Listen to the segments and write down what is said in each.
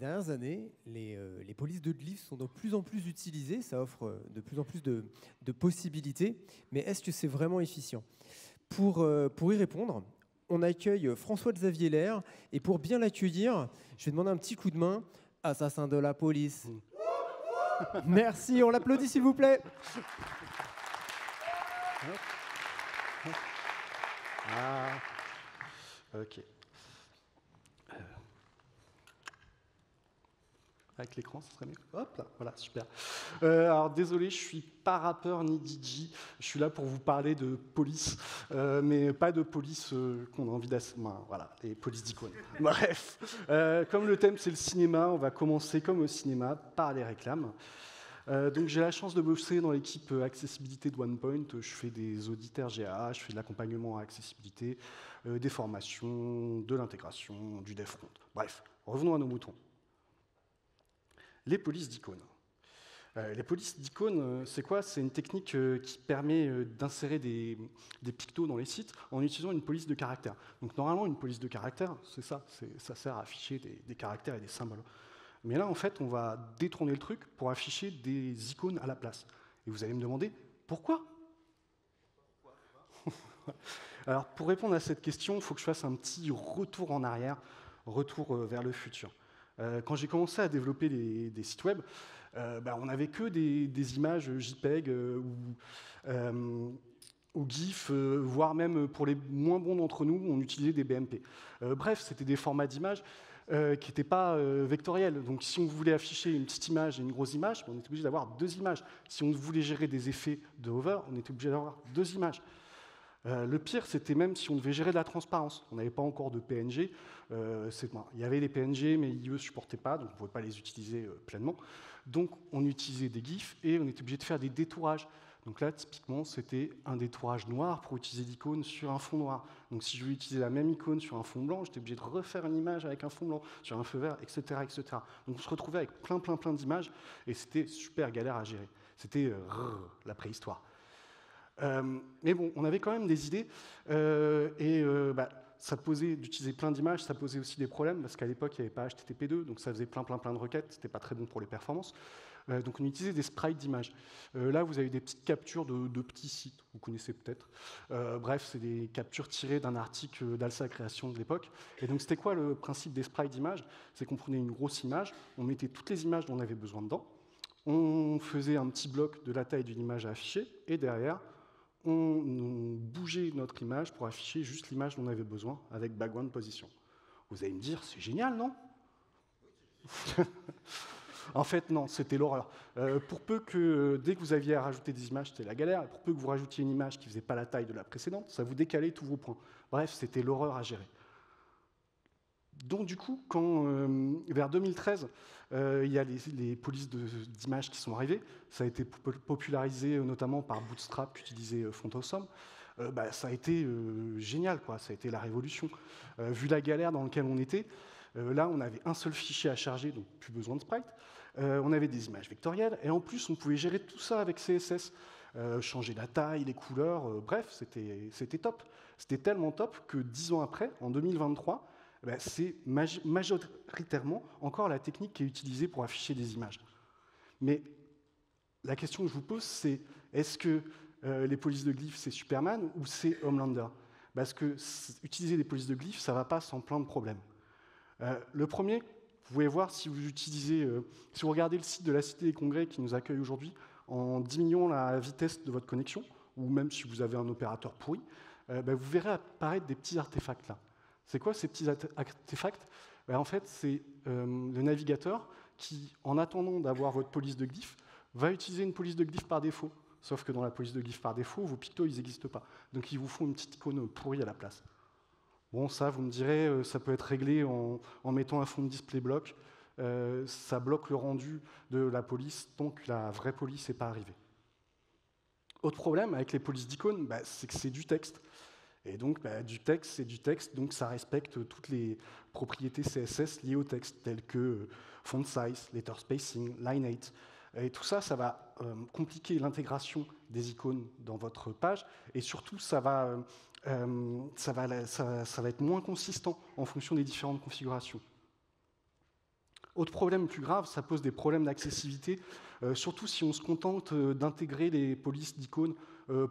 dernières années, les polices de glyphes sont de plus en plus utilisées. Ça offre de plus en plus de possibilités. Mais est-ce que c'est vraiment efficient? Pour y répondre, on accueille François-Xavier Lair. Et pour bien l'accueillir, je vais demander un petit coup de main. Assassin de la police. Merci, on l'applaudit s'il vous plaît. Ah, ok. Avec l'écran, ça serait mieux. Hop là, voilà, super. Alors désolé, je suis pas rappeur ni DJ. Je suis là pour vous parler de police, mais pas de police qu'on a envie voilà, les polices d'icônes. Bref, comme le thème c'est le cinéma, on va commencer comme au cinéma par les réclames. Donc j'ai la chance de bosser dans l'équipe accessibilité de OnePoint. Je fais des audits RGA, je fais de l'accompagnement à accessibilité, des formations, de l'intégration, du dev front. Bref, revenons à nos moutons. Les polices d'icônes. Les polices d'icônes, c'est quoi? C'est une technique qui permet d'insérer des pictos dans les sites en utilisant une police de caractères. Donc normalement, une police de caractères, c'est ça, ça sert à afficher des caractères et des symboles. Mais là, en fait, on va détourner le truc pour afficher des icônes à la place. Et vous allez me demander, pourquoi? Alors, pour répondre à cette question, il faut que je fasse un petit retour en arrière, retour vers le futur. Quand j'ai commencé à développer des sites web, on n'avait que des images JPEG ou GIF, voire même pour les moins bons d'entre nous, on utilisait des BMP. Bref, c'était des formats d'images qui n'étaient pas vectoriels. Donc si on voulait afficher une petite image et une grosse image, on était obligé d'avoir deux images. Si on voulait gérer des effets de hover, on était obligé d'avoir deux images. Le pire, c'était même si on devait gérer de la transparence. On n'avait pas encore de PNG. Il y avait les PNG, mais IE ne supportait pas, donc on ne pouvait pas les utiliser pleinement. Donc on utilisait des GIFs et on était obligé de faire des détourages. Donc là, typiquement, c'était un détourage noir pour utiliser l'icône sur un fond noir. Donc si je voulais utiliser la même icône sur un fond blanc, j'étais obligé de refaire une image avec un fond blanc, sur un feu vert, etc., etc. Donc on se retrouvait avec plein d'images et c'était super galère à gérer. C'était la préhistoire. Mais bon, on avait quand même des idées, ça posait d'utiliser plein d'images, ça posait aussi des problèmes, parce qu'à l'époque, il n'y avait pas HTTP2, donc ça faisait plein de requêtes, c'était pas très bon pour les performances. Donc on utilisait des sprites d'images. Là, vous avez des petites captures de petits sites, vous connaissez peut-être. Bref, c'est des captures tirées d'un article d'Alsa Création de l'époque. Et donc c'était quoi le principe des sprites d'images? C'est qu'on prenait une grosse image, on mettait toutes les images dont on avait besoin dedans, on faisait un petit bloc de la taille d'une image à afficher, et derrière, on bougeait notre image pour afficher juste l'image dont on avait besoin avec background position. Vous allez me dire, c'est génial, non? En fait, non, c'était l'horreur. Pour peu que, dès que vous aviez à rajouter des images, c'était la galère. Pour peu que vous rajoutiez une image qui ne faisait pas la taille de la précédente, ça vous décalait tous vos points. Bref, c'était l'horreur à gérer. Donc du coup, quand vers 2013, il y a les polices d'images qui sont arrivées, ça a été popularisé notamment par Bootstrap qui utilisait FontAwesome, ça a été génial, quoi. Ça a été la révolution. Vu la galère dans laquelle on était, là on avait un seul fichier à charger, donc plus besoin de sprite, on avait des images vectorielles, et en plus on pouvait gérer tout ça avec CSS, changer la taille, les couleurs, bref, c'était top. C'était tellement top que 10 ans après, en 2023, c'est majoritairement encore la technique qui est utilisée pour afficher des images. Mais la question que je vous pose, c'est est-ce que les polices de glyphes, c'est Superman ou c'est Homelander? Parce que utiliser des polices de glyphes, ça ne va pas sans plein de problèmes. Le premier, vous pouvez voir si vous utilisez, si vous regardez le site de la Cité des Congrès qui nous accueille aujourd'hui, en diminuant la vitesse de votre connexion, ou même si vous avez un opérateur pourri, vous verrez apparaître des petits artefacts là. C'est quoi ces petits artefacts? En fait, c'est le navigateur qui, en attendant d'avoir votre police de glyphes, va utiliser une police de glyphes par défaut. Sauf que dans la police de glyphes par défaut, vos pictos, ils n'existent pas. Donc ils vous font une petite icône pourrie à la place. Bon, ça, vous me direz, ça peut être réglé en mettant un fond de display block. Ça bloque le rendu de la police tant que la vraie police n'est pas arrivée. Autre problème avec les polices d'icônes, c'est que c'est du texte. Et donc, du texte, c'est du texte, donc ça respecte toutes les propriétés CSS liées au texte, telles que font size, letter spacing, lineate. Et tout ça, ça va compliquer l'intégration des icônes dans votre page, et surtout, ça va être moins consistant en fonction des différentes configurations. Autre problème plus grave, ça pose des problèmes d'accessibilité, surtout si on se contente d'intégrer les polices d'icônes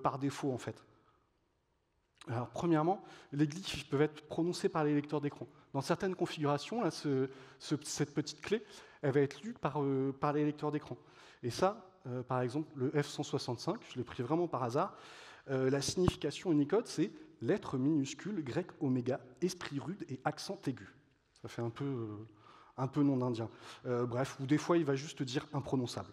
par défaut, en fait. Alors, premièrement, les glyphes peuvent être prononcés par les lecteurs d'écran. Dans certaines configurations, là, cette petite clé, elle va être lue par les lecteurs d'écran. Et ça, par exemple, le F165, je l'ai pris vraiment par hasard, la signification Unicode, c'est lettres minuscules, grec oméga, esprit rude et accent aigu. Ça fait un peu nom d'indien. Bref, ou des fois, il va juste dire imprononçable.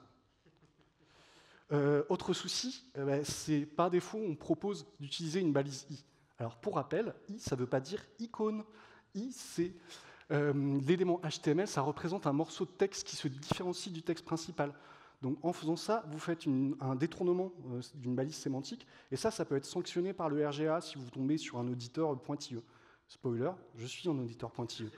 Autre souci, c'est par défaut, on propose d'utiliser une balise I. Alors, pour rappel, I, ça ne veut pas dire icône. I, c'est l'élément HTML, ça représente un morceau de texte qui se différencie du texte principal. Donc, en faisant ça, vous faites un détournement d'une balise sémantique, et ça peut être sanctionné par le RGA si vous tombez sur un auditeur pointilleux. Spoiler, je suis un auditeur pointilleux.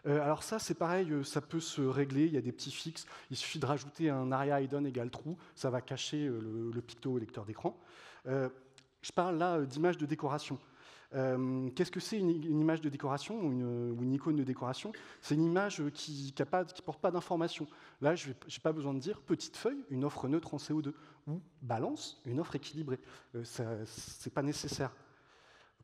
Alors ça, c'est pareil, ça peut se régler, il y a des petits fixes. Il suffit de rajouter un aria hidden égale true, ça va cacher le picto au lecteur d'écran. Je parle là d'image de décoration. Qu'est-ce que c'est une image de décoration ou une icône de décoration? C'est une image qui ne porte pas d'information. Là, je n'ai pas besoin de dire petite feuille, une offre neutre en CO2, ou balance, une offre équilibrée. Ce n'est pas nécessaire.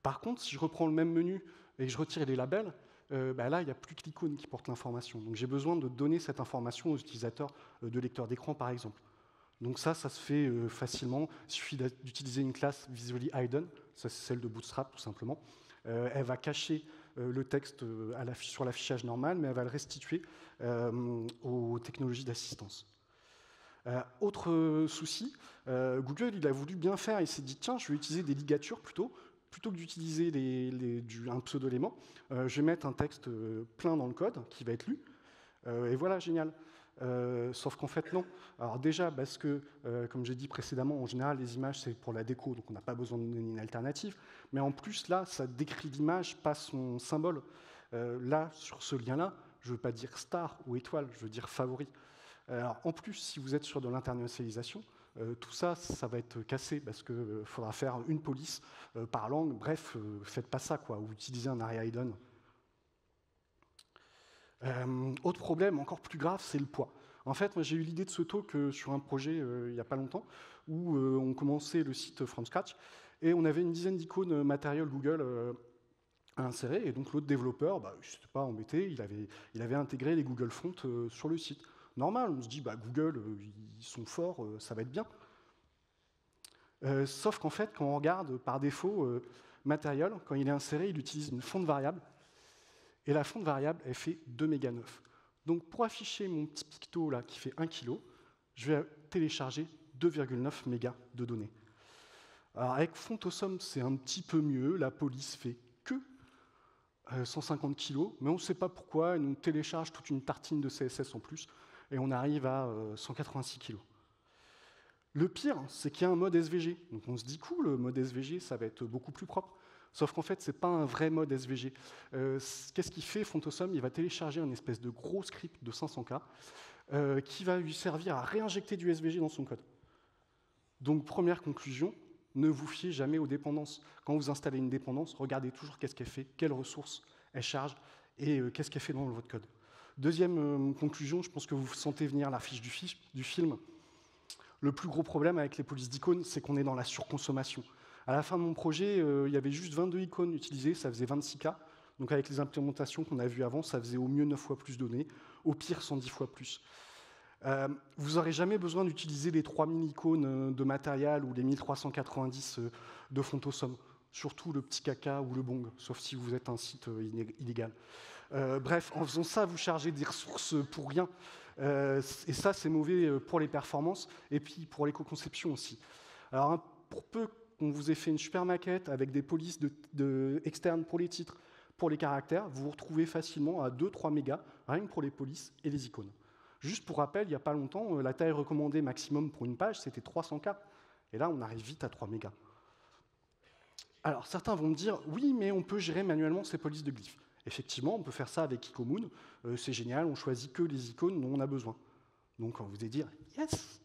Par contre, si je reprends le même menu et que je retire les labels, là, il n'y a plus que l'icône qui porte l'information. Donc j'ai besoin de donner cette information aux utilisateurs de lecteurs d'écran, par exemple. Donc ça se fait facilement. Il suffit d'utiliser une classe Visually Hidden, ça c'est celle de Bootstrap tout simplement. Elle va cacher le texte sur l'affichage normal, mais elle va le restituer aux technologies d'assistance. Autre souci, Google il a voulu bien faire, il s'est dit tiens, je vais utiliser des ligatures plutôt que d'utiliser un pseudo-élément, je vais mettre un texte plein dans le code qui va être lu, et voilà, génial. Sauf qu'en fait, non. Alors déjà, parce que, comme j'ai dit précédemment, en général, les images, c'est pour la déco, donc on n'a pas besoin de donner une alternative. Mais en plus, là, ça décrit l'image, pas son symbole. Là, sur ce lien-là, je ne veux pas dire star ou étoile, je veux dire favori. Alors, en plus, si vous êtes sur de l'internationalisation, tout ça, ça va être cassé parce qu'il faudra faire une police par langue. Bref, faites pas ça, quoi, ou utilisez un aria hidden. Autre problème, encore plus grave, c'est le poids. En fait, moi, j'ai eu l'idée de ce talk sur un projet il n'y a pas longtemps, où on commençait le site from scratch, et on avait une dizaine d'icônes matériel Google à insérer, et donc l'autre développeur, je ne sais pas, embêté, il avait intégré les Google Fonts sur le site. Normal, on se dit, Google, ils sont forts, ça va être bien. Sauf qu'en fait, quand on regarde par défaut matériel, quand il est inséré, il utilise une fonte variable, et la fonte variable, elle fait 2,9 mégas. Donc pour afficher mon petit picto là, qui fait 1 kg, je vais télécharger 2,9 mégas de données. Alors avec Fontosum, c'est un petit peu mieux, la police fait que 150 kg, mais on ne sait pas pourquoi, elle nous télécharge toute une tartine de CSS en plus, et on arrive à 186 kg. Le pire, c'est qu'il y a un mode SVG. Donc on se dit, cool, le mode SVG, ça va être beaucoup plus propre. Sauf qu'en fait, ce n'est pas un vrai mode SVG. Qu'est-ce qu'il fait, Fontosum? Il va télécharger un espèce de gros script de 500K qui va lui servir à réinjecter du SVG dans son code. Donc, première conclusion, ne vous fiez jamais aux dépendances. Quand vous installez une dépendance, regardez toujours qu'est-ce qu'elle fait, quelles ressources elle charge et qu'est-ce qu'elle fait dans votre code. Deuxième conclusion, je pense que vous sentez venir la fiche du film. Le plus gros problème avec les polices d'icônes, c'est qu'on est dans la surconsommation. À la fin de mon projet, il y avait juste 22 icônes utilisées, ça faisait 26K. Donc avec les implémentations qu'on a vues avant, ça faisait au mieux 9 fois plus de données, au pire 110 fois plus. Vous n'aurez jamais besoin d'utiliser les 3000 icônes de matériel ou les 1390 de Fontosum, surtout le petit caca ou le bong, sauf si vous êtes un site illégal. Bref, en faisant ça, vous chargez des ressources pour rien. Et ça, c'est mauvais pour les performances et puis pour l'éco-conception aussi. Alors, pour peu qu'on vous ait fait une super maquette avec des polices externes pour les titres, pour les caractères, vous vous retrouvez facilement à 2-3 mégas, rien que pour les polices et les icônes. Juste pour rappel, il n'y a pas longtemps, la taille recommandée maximum pour une page, c'était 300K. Et là, on arrive vite à 3 mégas. Alors, certains vont me dire, oui, mais on peut gérer manuellement ces polices de glyphes. Effectivement, on peut faire ça avec Icomoon. C'est génial, on choisit que les icônes dont on a besoin. Donc, on vous allez dire, yes!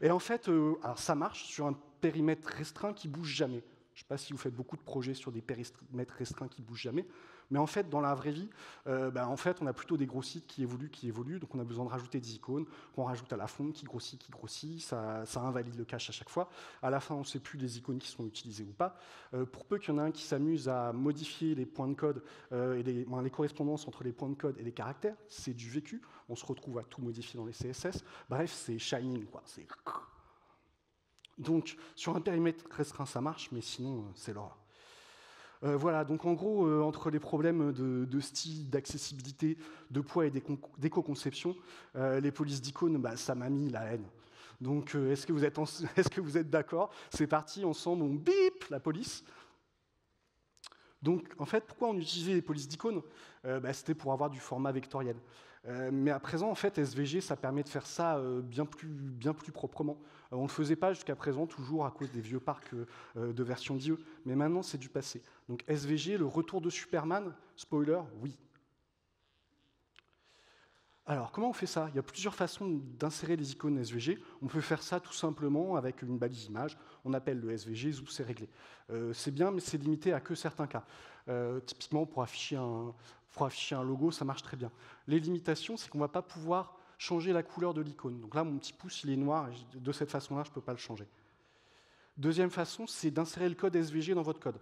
Et en fait, alors ça marche sur un périmètre restreint qui ne bouge jamais. Je ne sais pas si vous faites beaucoup de projets sur des périmètres restreints qui ne bougent jamais, mais en fait, dans la vraie vie, en fait, on a plutôt des gros sites qui évoluent, donc on a besoin de rajouter des icônes, qu'on rajoute à la fonte, qui grossit, ça invalide le cache à chaque fois. À la fin, on ne sait plus les icônes qui sont utilisées ou pas. Pour peu qu'il y en a un qui s'amuse à modifier les points de code et les correspondances entre les points de code et les caractères, c'est du vécu. On se retrouve à tout modifier dans les CSS. Bref, c'est Shining, quoi. Donc, sur un périmètre restreint, ça marche, mais sinon, c'est l'horreur. Voilà, donc en gros, entre les problèmes de style, d'accessibilité, de poids et d'éco-conception, les polices d'icônes, ça m'a mis la haine. Donc, est-ce que vous êtes d'accord? C'est parti, ensemble, on bip la police. Donc, en fait, pourquoi on utilisait les polices d'icônes? C'était pour avoir du format vectoriel. Mais à présent, en fait, SVG, ça permet de faire ça bien plus proprement. On ne le faisait pas jusqu'à présent, toujours à cause des vieux parcs de version d'IE, mais maintenant, c'est du passé. Donc SVG, le retour de Superman, spoiler, oui. Alors, comment on fait ça? Il y a plusieurs façons d'insérer les icônes SVG. On peut faire ça tout simplement avec une balise image. On appelle le SVG, Zoom, c'est réglé. C'est bien, mais c'est limité à que certains cas. Typiquement, pour afficher un logo, ça marche très bien. Les limitations, c'est qu'on ne va pas pouvoir changer la couleur de l'icône. Donc là, mon petit pouce, il est noir, et de cette façon-là, je ne peux pas le changer. Deuxième façon, c'est d'insérer le code SVG dans votre code.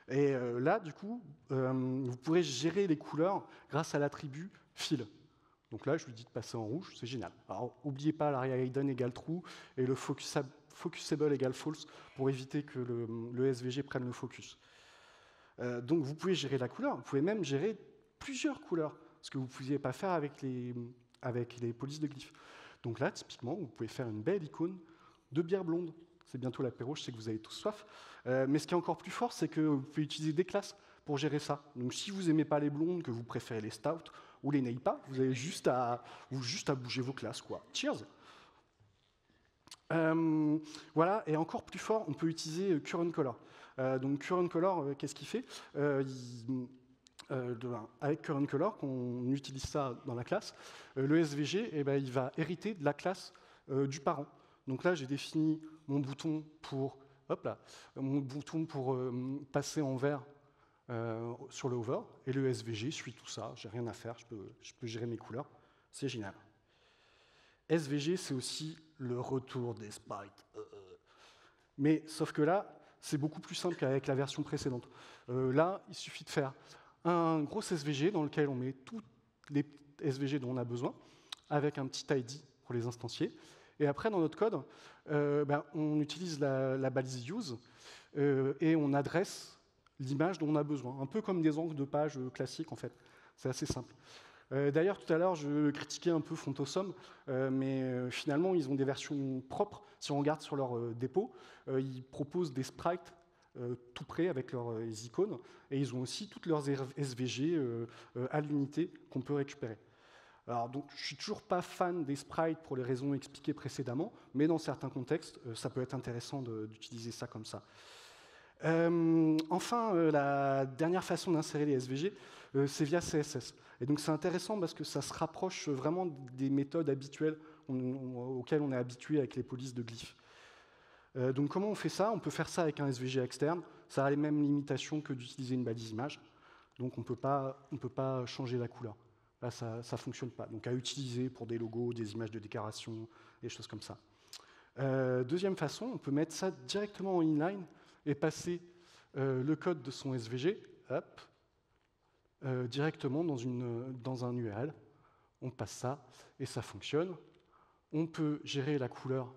Et là, du coup, vous pourrez gérer les couleurs grâce à l'attribut fil. Donc là, je lui dis de passer en rouge, c'est génial. Alors, n'oubliez pas l'area hidden égale true et le focusable égale false pour éviter que le SVG prenne le focus. Donc vous pouvez gérer la couleur, vous pouvez même gérer plusieurs couleurs, ce que vous ne pouviez pas faire avec les polices de glyphes. Donc là, typiquement, vous pouvez faire une belle icône de bière blonde. C'est bientôt l'apéro, je sais que vous avez tous soif. Mais ce qui est encore plus fort, c'est que vous pouvez utiliser des classes pour gérer ça. Donc si vous n'aimez pas les blondes, que vous préférez les stouts ou les neipa, vous avez juste à bouger vos classes, quoi. Cheers. Voilà, et encore plus fort, on peut utiliser Current Color. Donc Current Color, qu'est-ce qu'il fait? Avec Current Color, qu'on utilise ça dans la classe, le SVG, il va hériter de la classe du parent. Donc là, j'ai défini mon bouton pour, passer en vert sur le hover, et le SVG suit tout ça. J'ai rien à faire, je peux gérer mes couleurs. C'est génial. SVG, c'est aussi le retour des sprites. Mais sauf que là, c'est beaucoup plus simple qu'avec la version précédente. Là, il suffit de faire un gros SVG dans lequel on met tous les SVG dont on a besoin, avec un petit ID pour les instancier. Et après, dans notre code, on utilise la balise use et on adresse l'image dont on a besoin, un peu comme des angles de page classiques, en fait. C'est assez simple. D'ailleurs, tout à l'heure, je critiquais un peu Fontosum, mais finalement, ils ont des versions propres. Si on regarde sur leur dépôt, ils proposent des sprites tout près avec leurs icônes, et ils ont aussi toutes leurs SVG à l'unité qu'on peut récupérer. Alors, donc, je ne suis toujours pas fan des sprites pour les raisons expliquées précédemment, mais dans certains contextes, ça peut être intéressant d'utiliser ça comme ça. Enfin, la dernière façon d'insérer les SVG, c'est via CSS. Et donc c'est intéressant parce que ça se rapproche vraiment des méthodes habituelles auxquelles on est habitué avec les polices de glyphes. Donc comment on fait ça? On peut faire ça avec un SVG externe. Ça a les mêmes limitations que d'utiliser une balise image. Donc on ne peut pas changer la couleur. Là, ça ne fonctionne pas. Donc à utiliser pour des logos, des images de décoration, des choses comme ça. Deuxième façon, on peut mettre ça directement en inline et passer le code de son SVG directement dans un URL. On passe ça et ça fonctionne. On peut gérer la couleur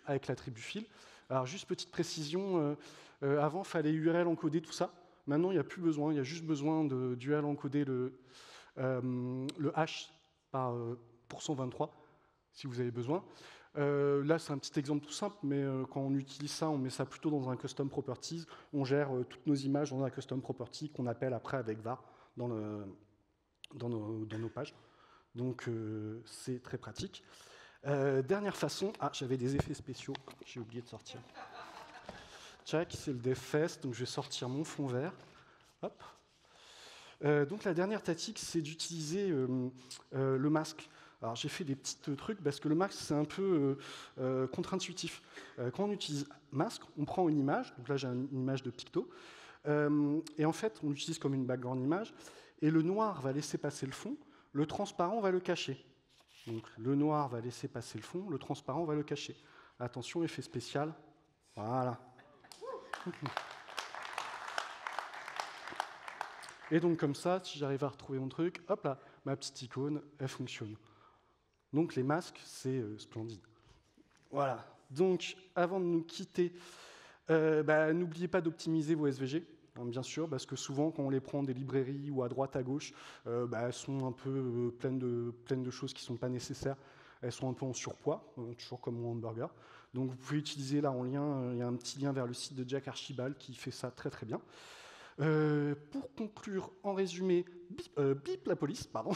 avec l'attribut fil. Alors juste petite précision, avant il fallait URL encoder tout ça. Maintenant il n'y a plus besoin, il y a juste besoin d'URL encoder le hash par %23 si vous avez besoin. Là, c'est un petit exemple tout simple, mais quand on utilise ça, on met ça plutôt dans un custom properties. On gère toutes nos images dans un custom property qu'on appelle après avec var dans nos pages. Donc, c'est très pratique. Dernière façon, j'avais des effets spéciaux, j'ai oublié de sortir. Tchac, c'est le DevFest, donc je vais sortir mon fond vert. Hop. Donc la dernière tactique, c'est d'utiliser le masque. Alors j'ai fait des petits trucs parce que le masque c'est un peu contre-intuitif. Quand on utilise masque, on prend une image, donc là j'ai une image de Picto, et en fait on l'utilise comme une background image, et le noir va laisser passer le fond, le transparent va le cacher. Donc le noir va laisser passer le fond, le transparent va le cacher. Attention, effet spécial, voilà. Et donc comme ça, si j'arrive à retrouver mon truc, hop là, ma petite icône, elle fonctionne. Donc les masques, c'est splendide. Voilà. Donc avant de nous quitter, n'oubliez pas d'optimiser vos SVG, hein, bien sûr, parce que souvent quand on les prend des librairies ou à droite à gauche, elles sont un peu pleines de choses qui ne sont pas nécessaires. Elles sont un peu en surpoids, toujours comme mon hamburger. Donc vous pouvez utiliser là en lien, il y a un petit lien vers le site de Jack Archibald qui fait ça très très bien. Pour conclure, en résumé, bip la police, pardon.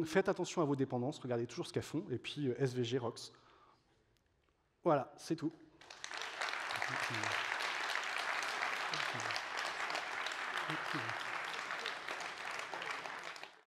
Faites attention à vos dépendances, regardez toujours ce qu'elles font, et puis SVG Rocks. Voilà, c'est tout. Thank you.